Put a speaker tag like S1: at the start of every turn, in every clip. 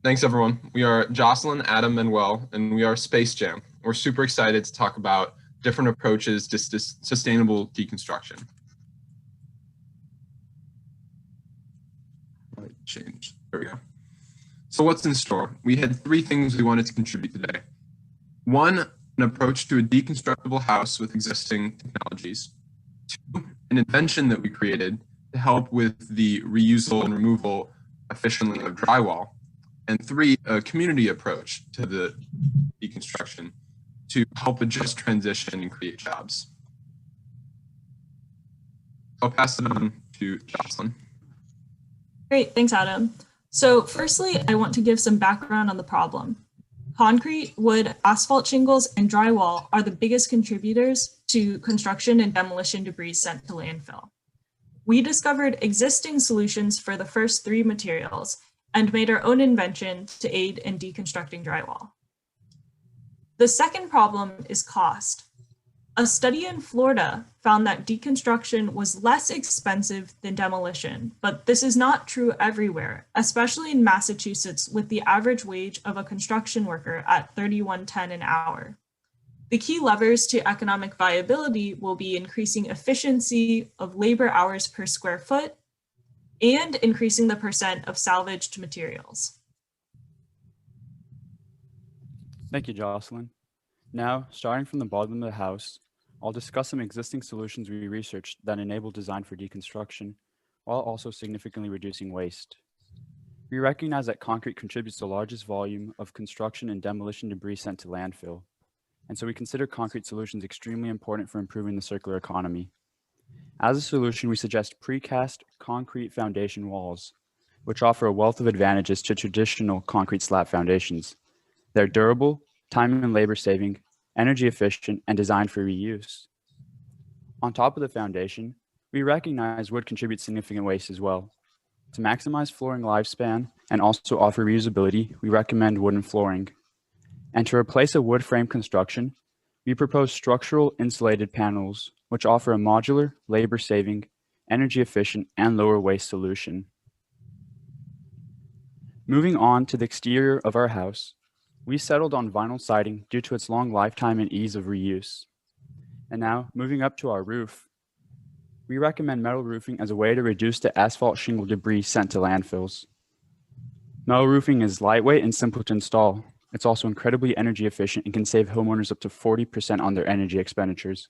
S1: Thanks, everyone. We are Jocelyn, Adam, and Manuel, and we are Space Jam. We're super excited to talk about different approaches to sustainable deconstruction. Change. There we go. So what's in store? We had three things we wanted to contribute today. One, an approach to a deconstructible house with existing technologies. Two, an invention that we created to help with the reusal and removal efficiently of drywall. And three, a community approach to the deconstruction to help a just transition and create jobs. I'll pass it on to Jocelyn.
S2: Great, thanks, Adam. So firstly, I want to give some background on the problem. Concrete, wood, asphalt shingles, and drywall are the biggest contributors to construction and demolition debris sent to landfill. We discovered existing solutions for the first three materials and made our own invention to aid in deconstructing drywall. The second problem is cost. A study in Florida found that deconstruction was less expensive than demolition, but this is not true everywhere, especially in Massachusetts with the average wage of a construction worker at $31.10 an hour. The key levers to economic viability will be increasing efficiency of labor hours per square foot and increasing the percent of salvaged materials.
S3: Thank you, Jocelyn. Now, starting from the bottom of the house, I'll discuss some existing solutions we researched that enable design for deconstruction, while also significantly reducing waste. We recognize that concrete contributes the largest volume of construction and demolition debris sent to landfill, and so we consider concrete solutions extremely important for improving the circular economy. As a solution, we suggest precast concrete foundation walls, which offer a wealth of advantages to traditional concrete slab foundations. They're durable, time and labor saving, energy efficient, and designed for reuse. On top of the foundation, we recognize wood contributes significant waste as well. To maximize flooring lifespan and also offer reusability, we recommend wooden flooring. And to replace a wood frame construction, we propose structural insulated panels, which offer a modular, labor saving, energy efficient, and lower waste solution. Moving on to the exterior of our house, we settled on vinyl siding due to its long lifetime and ease of reuse. And now, moving up to our roof, we recommend metal roofing as a way to reduce the asphalt shingle debris sent to landfills. Metal roofing is lightweight and simple to install. It's also incredibly energy efficient and can save homeowners up to 40% on their energy expenditures.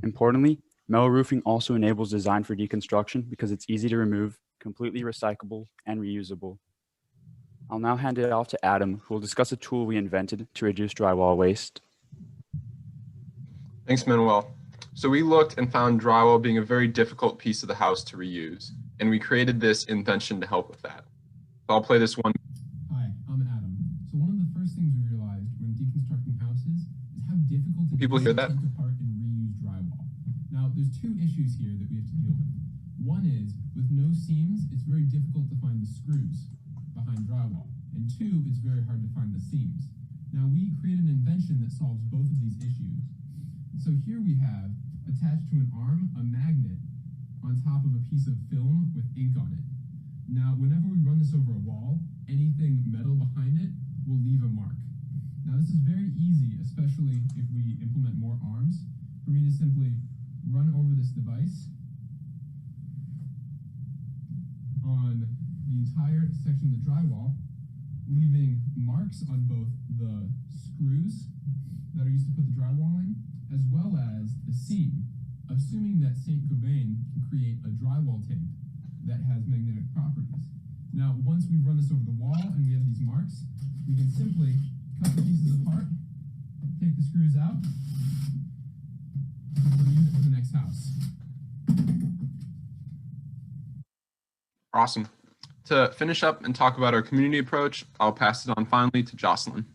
S3: Importantly, metal roofing also enables design for deconstruction because it's easy to remove, completely recyclable, and reusable. I'll now hand it off to Adam, who will discuss a tool we invented to reduce drywall waste.
S1: Thanks, Manuel. So we looked and found drywall being a very difficult piece of the house to reuse, and we created this invention to help with that. So I'll play this one.
S4: Hi, I'm Adam. So one of the first things we realized when deconstructing houses is how difficult it
S1: People
S4: is
S1: hear
S4: to
S1: that?
S4: take apart and reuse drywall. Now, there's two issues here that we have to deal with. One is, with no seams, it's very difficult to find the screws behind drywall. And two, it's very hard to find the seams. Now, we created an invention that solves both of these issues. So here we have, attached to an arm, a magnet on top of a piece of film with ink on it. Now, whenever we run this over a wall, anything metal behind it will leave a mark. Now, this is very easy, especially if we implement more arms, for me to simply run over this device on the entire section of the drywall, leaving marks on both the screws that are used to put the drywall in, as well as the seam, assuming that Gobain can create a drywall tape that has magnetic properties. Now, once we run this over the wall and we have these marks, we can simply cut the pieces apart, take the screws out, and use it for the next house.
S1: Awesome. To finish up and talk about our community approach, I'll pass it on finally to Jocelyn.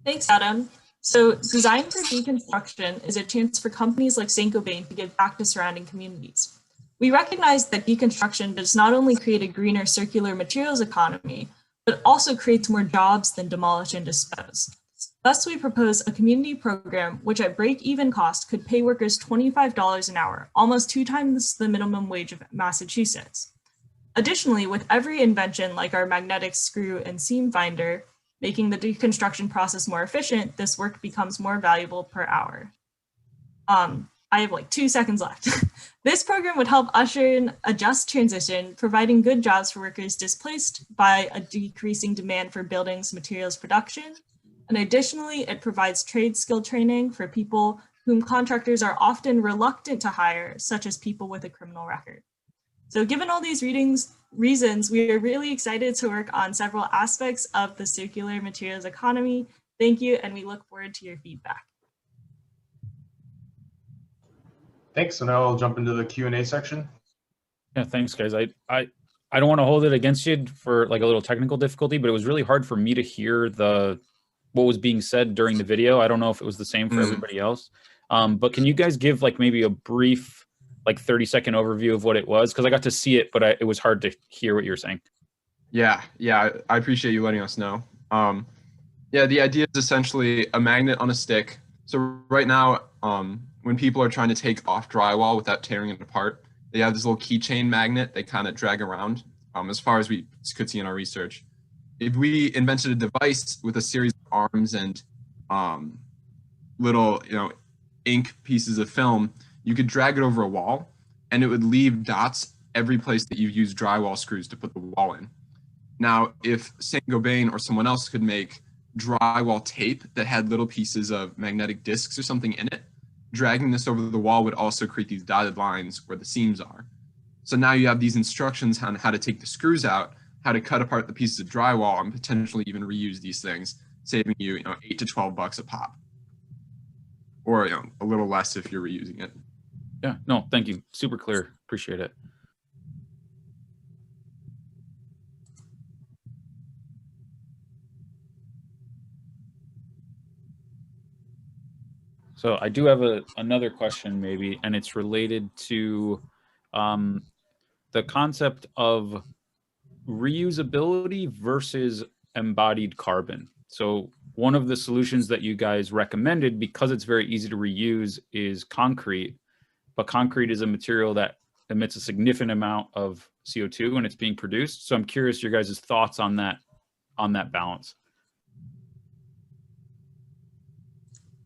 S2: Thanks, Adam. So design for deconstruction is a chance for companies like Gobain to give back to surrounding communities. We recognize that deconstruction does not only create a greener circular materials economy, but also creates more jobs than demolish and dispose. Thus, we propose a community program which at break-even cost could pay workers $25 an hour, almost 2 times the minimum wage of Massachusetts. Additionally, with every invention like our magnetic screw and seam finder, making the deconstruction process more efficient, this work becomes more valuable per hour. I have like 2 seconds left. This program would help usher in a just transition, providing good jobs for workers displaced by a decreasing demand for buildings materials production. And additionally, it provides trade skill training for people whom contractors are often reluctant to hire, such as people with a criminal record. So given all these reasons, we are really excited to work on several aspects of the circular materials economy. Thank you, and we look forward to your feedback.
S5: Thanks. So now I'll jump into the Q&A section.
S6: Yeah, thanks, guys. I don't want to hold it against you for like a little technical difficulty, but it was really hard for me to hear what was being said during the video. I don't know if it was the same for everybody else. But can you guys give like maybe a brief, like 30-second overview of what it was? Because I got to see it, but it was hard to hear what you were saying.
S1: Yeah, I appreciate you letting us know. Yeah, the idea is essentially a magnet on a stick. So right now, when people are trying to take off drywall without tearing it apart, they have this little keychain magnet they kind of drag around, as far as we could see in our research. If we invented a device with a series of arms and little, ink pieces of film, you could drag it over a wall and it would leave dots every place that you've used drywall screws to put the wall in. Now, if St. Gobain or someone else could make drywall tape that had little pieces of magnetic discs or something in it, dragging this over the wall would also create these dotted lines where the seams are. So now you have these instructions on how to take the screws out, how to cut apart the pieces of drywall, and potentially even reuse these things, saving you, $8 to $12 a pop, or a little less if you're reusing it.
S6: Yeah, no, thank you. Super clear. Appreciate it. So I do have another question maybe, and it's related to the concept of reusability versus embodied carbon. So one of the solutions that you guys recommended, because it's very easy to reuse, is concrete. But concrete is a material that emits a significant amount of CO2 when it's being produced. So I'm curious your guys' thoughts on that balance.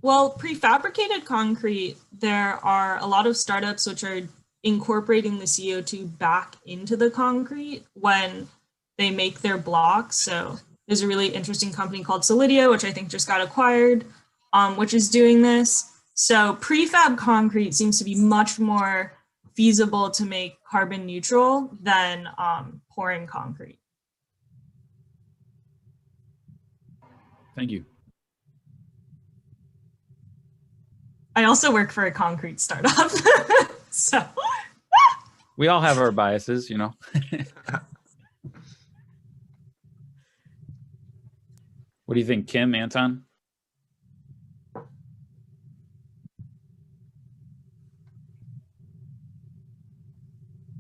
S2: Well, prefabricated concrete, there are a lot of startups which are incorporating the CO2 back into the concrete when they make their blocks. So there's a really interesting company called Solidia, which I think just got acquired, which is doing this. So prefab concrete seems to be much more feasible to make carbon neutral than pouring concrete.
S6: Thank you.
S2: I also work for a concrete startup, so.
S6: We all have our biases, What do you think, Kim, Anton?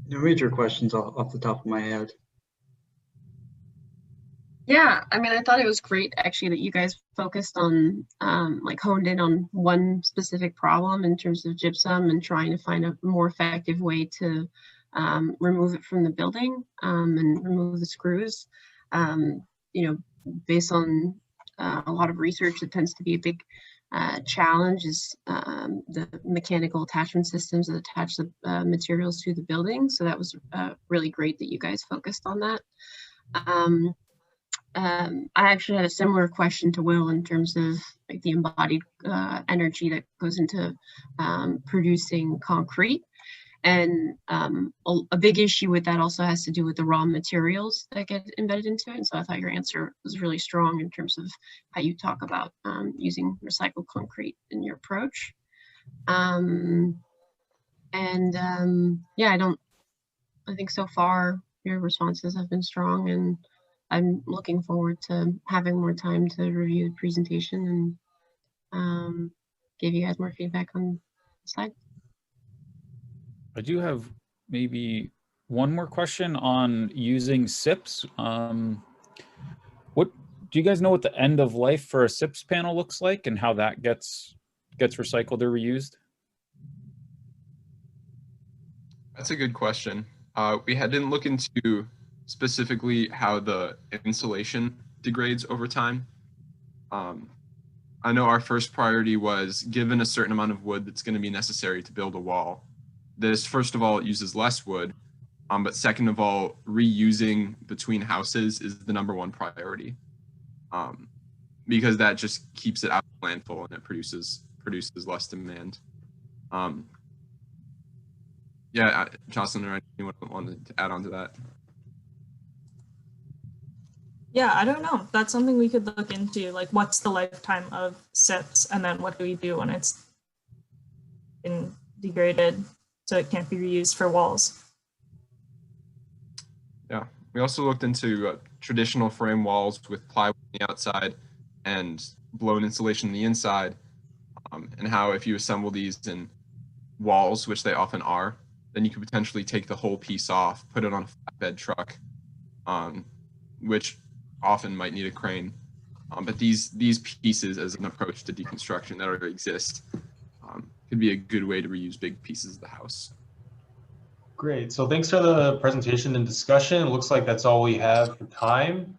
S7: Read your questions off the top of my head.
S8: Yeah, I mean, I thought it was great actually that you guys focused on like honed in on one specific problem in terms of gypsum and trying to find a more effective way to remove it from the building and remove the screws. Based on a lot of research, it tends to be a big challenge is the mechanical attachment systems that attach the materials to the building. So that was really great that you guys focused on that. I actually had a similar question to Will in terms of like the embodied energy that goes into producing concrete. And a big issue with that also has to do with the raw materials that get embedded into it. And so I thought your answer was really strong in terms of how you talk about using recycled concrete in your approach. Yeah, I think so far your responses have been strong, and I'm looking forward to having more time to review the presentation and give you guys more feedback on the slide.
S6: I do have maybe one more question on using SIPs. What do you guys know what the end of life for a SIPs panel looks like and how that gets recycled or reused?
S1: That's a good question. didn't look into specifically how the insulation degrades over time. I know our first priority was, given a certain amount of wood that's going to be necessary to build a wall, this, first of all, it uses less wood, but second of all, reusing between houses is the #1 priority, because that just keeps it out of landfill and it produces less demand. Yeah, Jocelyn or anyone wanted to add on to that?
S2: Yeah, I don't know. That's something we could look into. Like, what's the lifetime of SIPs, and then what do we do when it's been degraded so it can't be reused for walls?
S1: Yeah, we also looked into traditional frame walls with plywood on the outside and blown insulation on the inside, and how if you assemble these in walls, which they often are, then you could potentially take the whole piece off, put it on a flatbed truck, which often might need a crane. But these pieces as an approach to deconstruction that already exist could be a good way to reuse big pieces of the house.
S5: Great. So thanks for the presentation and discussion. It looks like that's all we have for time.